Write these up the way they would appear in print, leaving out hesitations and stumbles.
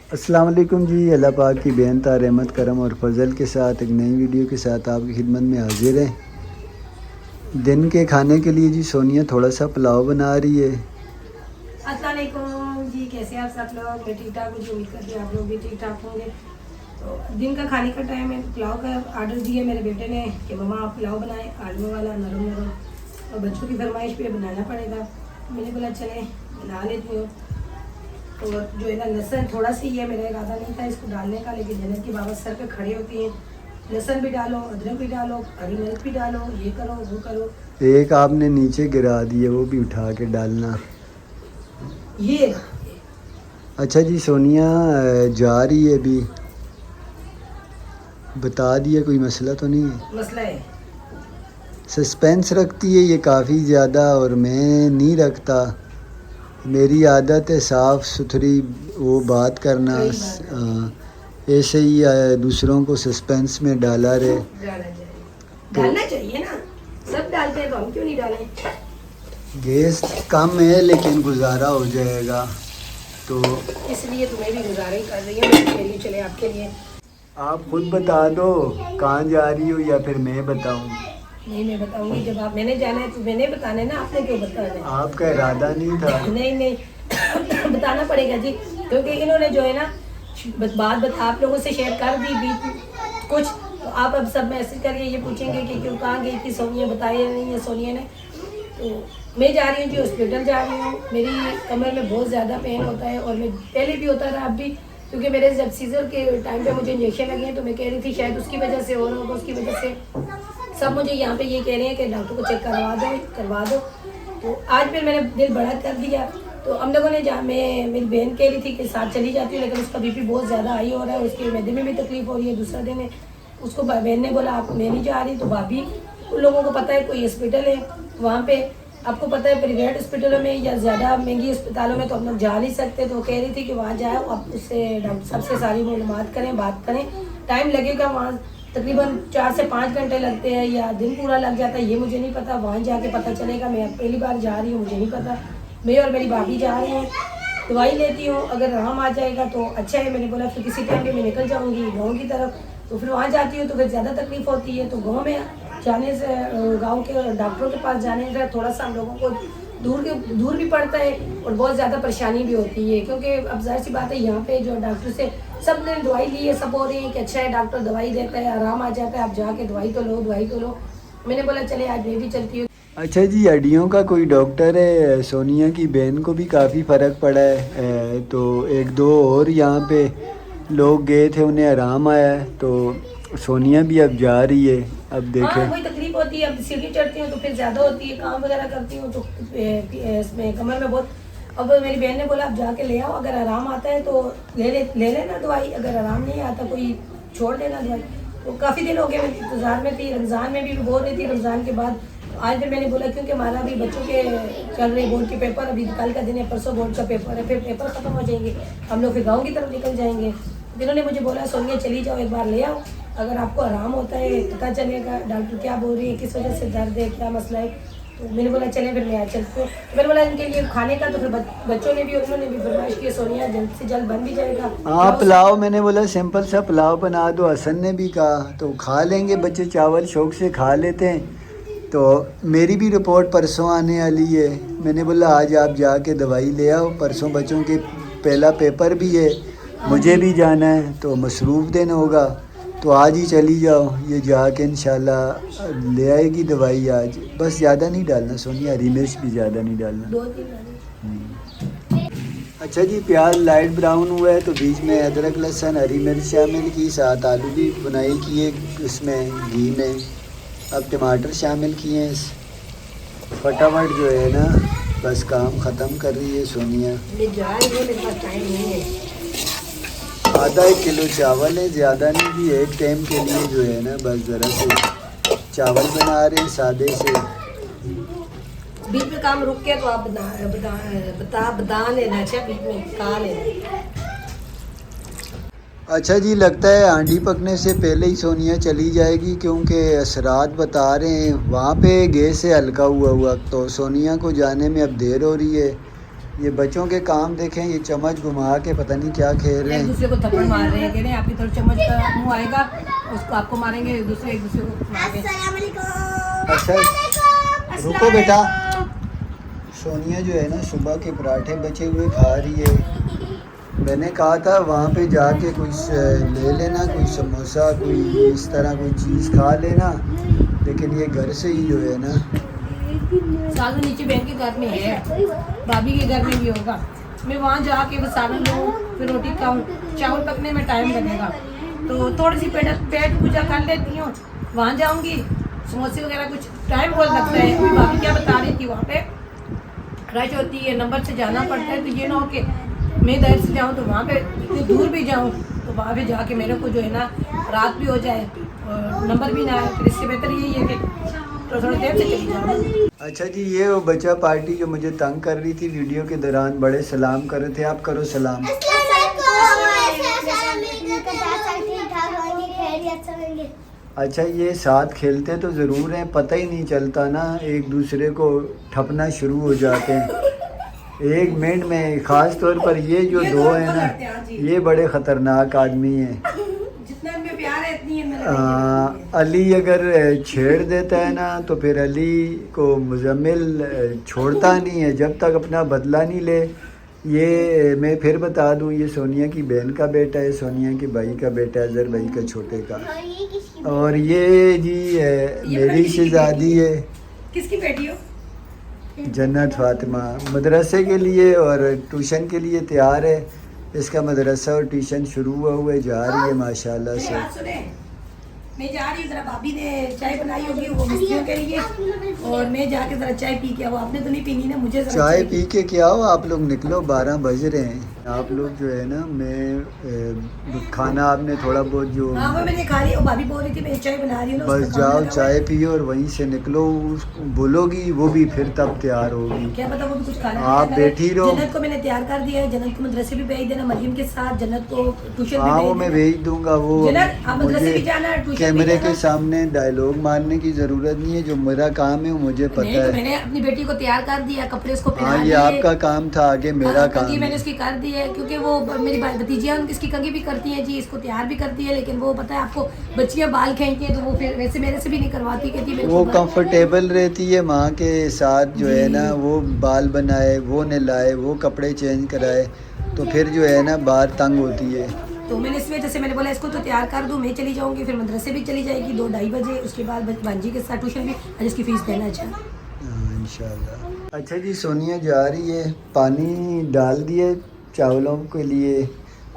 अस्सलाम वालेकुम जी। अल्लाह पाक की बेनता रहमत करम और फजल के साथ एक नई वीडियो के साथ आपकी खिदमत में हाजिर है। दिन के खाने के लिए जी सोनिया थोड़ा सा पुलाव बना रही है। अस्सलाम वालेकुम जी, कैसे हैं आप सब लोग? मैं ठीक ठाक हूँ जी, उम्मीद करती हूँ आप लोग भी ठीक ठाक होंगे। तो दिन का खाने का टाइम है। पुलाव का आर्डर दिया मेरे बेटे ने कि मम्मा आप पुलाव बनाएं, आलू वाला नरम नरम, और बच्चों की फरमाइश पे बनाना पड़ेगा। मैंने बोला चले बना लेती हूँ। तो जो है ना, लहसुन थोड़ा सी है, मेरा इरादा नहीं था इसको डालने का, लेकिन जन्नत की बाबा सर पे खड़ी होती हैं, लहसुन भी डालो, अदरक भी डालो, हरी मिर्च भी डालो, ये करो वो करो। एक आपने नीचे गिरा दी है, वो भी उठा के डालना। ये अच्छा जी, सोनिया जा रही है अभी, बता दिया, कोई मसला तो नहीं है? मसला है। सस्पेंस रखती है ये काफ़ी ज़्यादा, और मैं नहीं रखता। मेरी आदत है साफ़ सुथरी वो बात करना। सही बात है। ऐसे ही दूसरों को सस्पेंस में डाला रहे। तो डालना चाहिए ना, सब डालते हैं तो हम क्यों नहीं डालें? गैस कम है लेकिन गुजारा हो जाएगा, तो इसलिए तुम्हें भी गुजारा ही कर रही हूँ, मेरे लिए चले आपके लिए। आप खुद बता दो कहाँ जा रही हो, या फिर मैं बताऊँ? नहीं, मैं बताऊंगी। जब आप मैंने जाना है तो मैंने बताना है ना, आपने क्यों बताना है? आपका इरादा नहीं था। नहीं नहीं बताना पड़ेगा जी, क्योंकि इन्होंने जो है ना बात बता आप लोगों से शेयर कर दी बीच कुछ, तो आप अब सब मैसेज करके ये पूछेंगे कि क्यों, कहाँ गई थी सोनिया, बताया नहीं है सोनिया ने। तो मैं जा रही हूँ जी, हॉस्पिटल जा रही हूँ। मेरी कमर में बहुत ज़्यादा पेन होता है, और मैं पहले भी होता रहा, अब भी, क्योंकि मेरे जब सीजर के टाइम पे मुझे इंजेक्शन लगे हैं, तो मैं कह रही थी शायद उसकी वजह से हो रहा होगा, उसकी वजह से सब मुझे यहाँ पे ये कह रहे हैं कि डॉक्टर को चेक करवा दो। तो आज फिर मैंने दिल बड़ा कर दिया। तो हम लोगों ने मैं मेरी बहन कह रही थी कि साथ चली जाती हूँ, लेकिन उसका बीपी बहुत ज़्यादा हाई हो रहा है, उसके मैदे में भी तकलीफ हो रही है। दूसरा दिन है, उसको बहन ने बोला आप मैं नहीं जा रही, तो भाभी उन लोगों को पता है कोई हॉस्पिटल है वहाँ पे, आपको पता है प्राइवेट हॉस्पिटलों में या ज़्यादा महंगी अस्पतालों में तो हम लोग जा नहीं सकते। तो कह रही थी कि वहाँ जाए, आप उससे डॉक्टर साहब से सारी मालूमात करें, बात करें, टाइम लगेगा वहाँ तकरीबन 4 से 5 घंटे लगते हैं, या दिन पूरा लग जाता है, ये मुझे नहीं पता, वहाँ जाके पता चलेगा। मैं पहली बार जा रही हूँ, मुझे नहीं पता। मैं और मेरी भाभी जा रही हैं, दवाई लेती हूँ, अगर आराम आ जाएगा तो अच्छा है। मैंने बोला फिर किसी टाइम पे मैं निकल जाऊँगी गाँव की तरफ, तो फिर वहाँ जाती हूँ तो फिर ज़्यादा तकलीफ होती है। तो गाँव में जाने से, गाँव के डॉक्टरों के पास जाने से थोड़ा सा हम लोगों को दूर भी पड़ता है, और बहुत ज़्यादा परेशानी भी होती है, क्योंकि अब जाहिर सी बात है यहाँ पे जो डॉक्टर से सब ने दवाई ली है, सब हो रही है कि अच्छा है, डॉक्टर दवाई देता है, आराम आ जाता है, आप जाके दवाई तो लो। मैंने बोला चले आज मैं भी चलती हूँ। अच्छा जी, हड्डियों का कोई डॉक्टर है? सोनिया की बहन को भी काफ़ी फ़र्क पड़ा है, तो एक दो और यहाँ पे लोग गए थे, उन्हें आराम आया है, तो सोनिया भी अब जा रही है। अब हाँ, देखें। वही तकलीफ होती है, अब सीढ़ी चढ़ती हूँ तो फिर ज़्यादा होती है, काम वगैरह करती हूँ तो इसमें कमर में बहुत। अब मेरी बहन ने बोला आप जाके ले आओ, अगर आराम आता है तो ले लेना दवाई, अगर आराम नहीं आता कोई छोड़ देना दवाई। तो काफ़ी दिन हो गए मैं इंतजार में थी, रमज़ान में भी बोल रही थी, रमज़ान के बाद आज फिर मैंने बोला क्योंकि हमारा अभी बच्चों के चल रहे बोर्ड के पेपर, अभी कल का दिन है, परसों बोर्ड का पेपर है, फिर पेपर ख़त्म हो जाएंगे, हम लोग फिर गाँव की तरफ निकल जाएंगे। जिन्होंने मुझे बोला सोनिया चली जाओ, एक बार ले आओ, अगर आपको आराम होता है पता चलेगा डॉक्टर क्या बोल रही है, किस वजह से दर्द है, क्या मसला है। तो मैंने बोला चले फिर मैं आज चलती हूँ। मैंने बोला इनके लिए खाने का, तो फिर बच्चों ने भी, उन्होंने भी फरमाइश की सोनिया जल्द से जल्द बन भी जाएगा। हाँ, पुलाव, मैंने बोला सिंपल सा पुलाव बना दो, हसन ने भी कहा, तो खा लेंगे बच्चे, चावल शौक से खा लेते हैं। तो मेरी भी रिपोर्ट परसों आने वाली है, मैंने बोला आज आप जाके दवाई ले आओ, परसों बच्चों के पहला पेपर भी है, मुझे भी जाना है, तो मसरूफ़ दिन होगा, तो आज ही चली जाओ, ये जाके इंशाल्लाह ले आएगी दवाई आज। बस ज़्यादा नहीं डालना सोनिया, हरी मिर्च भी ज़्यादा नहीं डालना। 2-3 अच्छा जी, प्याज लाइट ब्राउन हुआ है तो बीच में अदरक लहसुन हरी मिर्च शामिल की, साथ आलू भी बुनाई किए इसमें घी में। अब टमाटर शामिल किए हैं। फटाफट जो है ना, बस काम ख़त्म कर रही है सोनिया। मैं जा रही हूँ, मेरे पास टाइम नहीं है। आधा 1 किलो चावल है, ज़्यादा नहीं भी, एक टाइम के लिए जो है ना, बस ज़रा से चावल बना रहे हैं सादे से। बीच में काम रुक गया तो आप बता लेना, अच्छा बीच में कहा लेना। अच्छा जी, लगता है हांडी पकने से पहले ही सोनिया चली जाएगी, क्योंकि असरात बता रहे हैं वहाँ पे गैस से हल्का हुआ, तो सोनिया को जाने में अब देर हो रही है। ये बच्चों के काम देखें, ये चम्मच घुमा के पता नहीं क्या खेल रहे एक हैं। दूसरे को थप्पड़ मार रहे हैं, कह रहे हैं आपकी तरफ चम्मच का मुंह आएगा, उसको आपको मारेंगे, एक दूसरे को मारेंगे। अच्छा रुको बेटा। सोनिया जो है ना सुबह के पराठे बचे हुए खा रही है। मैंने कहा था वहाँ पे जाके कुछ ले लेना, कोई समोसा कोई इस तरह कोई चीज़ खा लेना, लेकिन ये घर से ही जो है ना। सालन नीचे बहन के घर में है, भाभी के घर में भी होगा। मैं वहाँ जाके वो सालन लूँ, फिर रोटी खाऊँ, चावल पकने में टाइम लगेगा, तो थोड़ी सी पेट पूजा कर लेती हूँ। वहाँ जाऊँगी, समोसे वगैरह कुछ टाइम बहुत लगता है। अभी भाभी क्या बता रही थी, वहाँ पे रश होती है, नंबर से जाना पड़ता है, तो ये ना हो कि मैं इधर से जाऊँ तो वहाँ पे इतनी दूर भी जाऊँ, तो वहाँ पे जाके मेरे को जो है ना रात भी हो जाए और नंबर भी ना आए। फिर इससे बेहतर यही है कि तो थोड़ी देर से चली जाऊँ। अच्छा जी, ये वो बच्चा पार्टी जो मुझे तंग कर रही थी वीडियो के दौरान, बड़े सलाम कर रहे थे। आप करो सलाम। अच्छा, ये साथ खेलते तो ज़रूर हैं, पता ही नहीं चलता ना, एक दूसरे को ठपना शुरू हो जाते हैं 1 मिनट में। ख़ास तौर पर ये जो ये दो तो हैं ना, ये बड़े ख़तरनाक आदमी हैं। जितना इनमें प्यार है इतनी इनमें अली अगर छेड़ देता है ना, तो फिर अली को मुजम्मिल छोड़ता नहीं है जब तक अपना बदला नहीं ले। ये मैं फिर बता दूं, ये सोनिया की बहन का बेटा है, सोनिया के भाई का बेटा है, अजहर भाई का छोटे का। और ये जी मेरी शहजादी है, किसकी बेटी हो? जन्नत फातिमा। मदरसे के लिए और ट्यूशन के लिए तैयार है। इसका मदरसा और ट्यूशन शुरू हुआ है, जा रही है माशाल्लाह से। बात सुने, मैं जा रही हूँ, जरा भाभी ने चाय बनाई होगी वो मिस्त्रियों के लिए, और मैं जाके जरा चाय पी के आओ। आपने तो नहीं पीनी ना, मुझे जरा चाय पी के क्या हो, आप लोग निकलो, 12 बज रहे हैं। आप लोग जो है ना, मैं खाना आपने थोड़ा बहुत जो हाँ वो मैंने खा ली, और भाभी बोल रही थी मैं चाय बना रही हूँ ना, बस उसका काम जाओ लगा हुआ चाय है। पियो और वहीं से निकलो। उसको बोलोगी वो भी फिर तब तैयार होगी। क्या पता वो भी कुछ खाना आप नहीं खाए। बैठी रहो। जन्नत को मैंने तैयार कर दिया है, जन्नत को मदरसे भी भेज देना मरियम के साथ, जन्नत को ट्यूशन भी हाँ, वो भेज मैं देना। भेज दूंगा। वो जन्नत, आप मदरसे भी जाना, ट्यूशन भी कैमरे के जाना। सामने डायलॉग मारने की ज़रूरत नहीं है, जो मेरा काम है वो मुझे नहीं पता तो है। मैंने अपनी बेटी को तैयार कर दिया, कपड़े उसको पहना हाँ, ये दिए। आपका काम था, आगे मेरा काम कंघी मैंने है। उसकी कर दी है, क्योंकि वो मेरी भतीजियाँ इसकी कंघी भी करती हैं जी, इसको तैयार भी करती है, लेकिन वो पता है आपको बच्चियाँ बाल खींचती हैं, तो वो फिर वैसे मेरे से भी नहीं करवाती, कहती मेरे वो को कंफर्टेबल रहती है माँ के साथ जो है ना, वो बाल बनाए, वो नहलाए, वो कपड़े चेंज कराए, तो फिर जो है ना बाहर तंग होती है। तो मैंने इस वजह से मैंने बोला इसको तो तैयार कर दूँ, मैं चली जाऊँगी, फिर मदरसे भी चली जाएगी 2-2:30 बजे, उसके बाद भांजी के साथ ट्यूशन भी, आज इसकी फीस देना। अच्छा इंशाल्लाह। अच्छा जी, सोनिया जा रही है, पानी डाल दिए चावलों के लिए,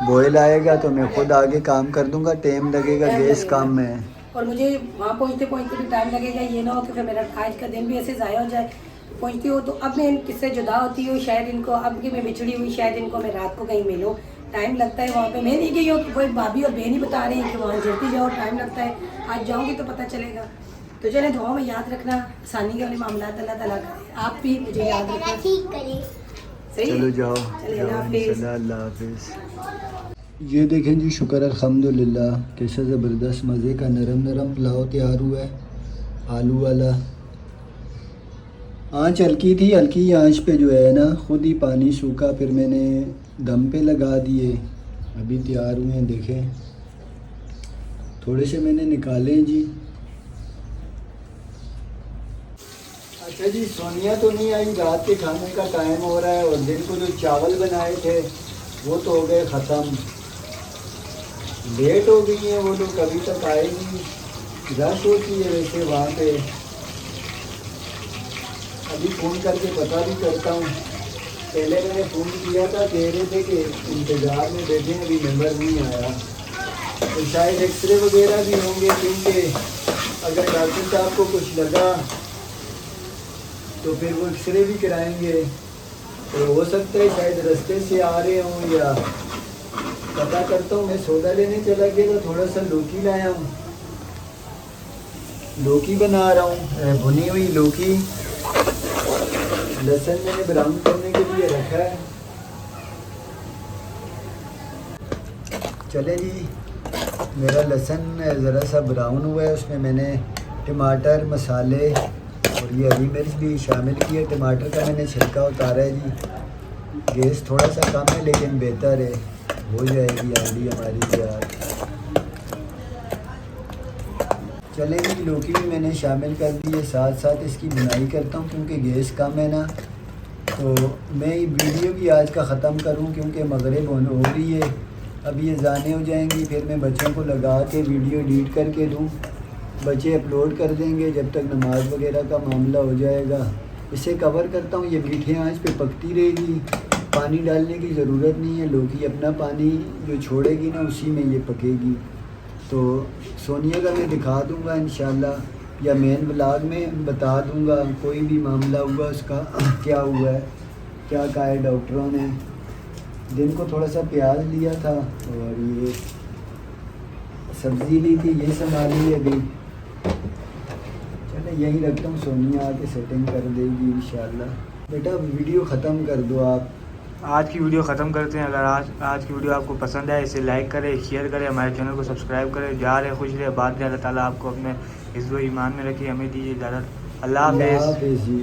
बॉयल आएगा तो मैं खुद आगे काम कर दूंगा, टाइम लगेगा, गैस काम में है। और मुझे वहाँ पहुँचते भी टाइम लगेगा, ये ना हो कि फिर मेरा आज का दिन भी ऐसे ज़ाया हो जाए। पहुँचती हो तो अब मैं किससे जुदा होती हूँ, शायद इनको अब कि मैं बिछड़ी हुई, शायद इनको मैं रात को कहीं मिलूँ, टाइम लगता है वहाँ पे। मैं नहीं गई हूँ कि कोई भाभी और बहन ही बता रही हैं कि वहाँ जल्दी जाओ, टाइम लगता है, आज जाऊँगी तो पता चलेगा। तो चले दुआ में याद रखना, आसानी के वाले मामला अल्लाह ताला करे, आप भी मुझे याद रखना। सही है? चलो जाओ, चलिए, जाओ, अल्लाह हाफिज़। इंशाल्लाह, अल्लाह हाफिज़। ये देखें जी, शुक्र अल्हम्दुलिल्लाह, कैसा ज़बरदस्त मज़े का नरम नरम पुलाव तैयार हुआ है, आलू वाला। आँच हल्की थी, हल्की आँच पे जो है ना खुद ही पानी सूखा, फिर मैंने दम पे लगा दिए, अभी तैयार हुए हैं। देखें, थोड़े से मैंने निकाले जी। अच्छा जी, सोनिया तो नहीं आई, रात के खाने का टाइम हो रहा है, और दिन को जो चावल बनाए थे वो तो हो गए ख़त्म, लेट हो गई हैं वो लोग, अभी तक आए नहीं। रश होती है वैसे वहाँ पे, अभी फ़ोन करके पता भी करता हूँ। पहले मैंने फ़ोन किया था, कह रहे थे कि इंतज़ार में बैठे, अभी नंबर नहीं आया, तो शायद एक्सरे वगैरह भी होंगे, क्योंकि अगर डॉक्टर साहब को कुछ लगा तो फिर वो एक्सरे भी कराएंगे, तो हो सकता है शायद रास्ते से आ रहे हों, या पता करता हूँ। मैं सौदा लेने चला गया तो थोड़ा सा लौकी लाया हूँ, लौकी बना रहा हूँ, भुनी हुई लौकी। लहसुन मैंने ब्राउन करने के लिए रखा है। चले जी, मेरा लहसुन ज़रा सा ब्राउन हुआ है, उसमें मैंने टमाटर, मसाले और ये हरी मिर्च भी शामिल की है। टमाटर का मैंने छिलका उतारा है जी, गैस थोड़ा सा कम है लेकिन बेहतर है, हो जाएगी आंडी हमारी तैयार। चलेगी लौकी भी मैंने शामिल कर दी है, साथ साथ इसकी बुनाई करता हूँ क्योंकि गैस कम है ना। तो मैं वीडियो भी आज का ख़त्म करूँ क्योंकि मगरिब हो रही है, अब ये जाने हो जाएंगी, फिर मैं बच्चों को लगा के वीडियो एडिट करके दूँ, बच्चे अपलोड कर देंगे जब तक नमाज वगैरह का मामला हो जाएगा। इसे कवर करता हूँ, ये मीठे आंच पे पकती रहेगी, पानी डालने की ज़रूरत नहीं है, लौकी अपना पानी जो छोड़ेगी ना उसी में ये पकेगी। तो सोनिया का मैं दिखा दूँगा इंशाल्लाह, या मेन ब्लॉग में बता दूँगा कोई भी मामला हुआ उसका क्या हुआ है, क्या कहा है डॉक्टरों ने। दिन को थोड़ा सा प्याज लिया था और ये सब्ज़ी ली थी, ये संभाली अभी। चले यही रखता हूँ, सोनिया आके सेटिंग कर देगी इंशाल्लाह। बेटा वीडियो ख़त्म कर दो आप। आज की वीडियो ख़त्म करते हैं। अगर आज की वीडियो आपको पसंद आए इसे लाइक करें, शेयर करें, हमारे चैनल को सब्सक्राइब करें। जा रहे खुश रहे, बाद में अल्लाह ताला आपको अपने इज़्ज़ो ईमान में रखिए। हमें दीजिए इजाज़त। अल्लाह हाफ़िज़। हाफ़िज़ जी।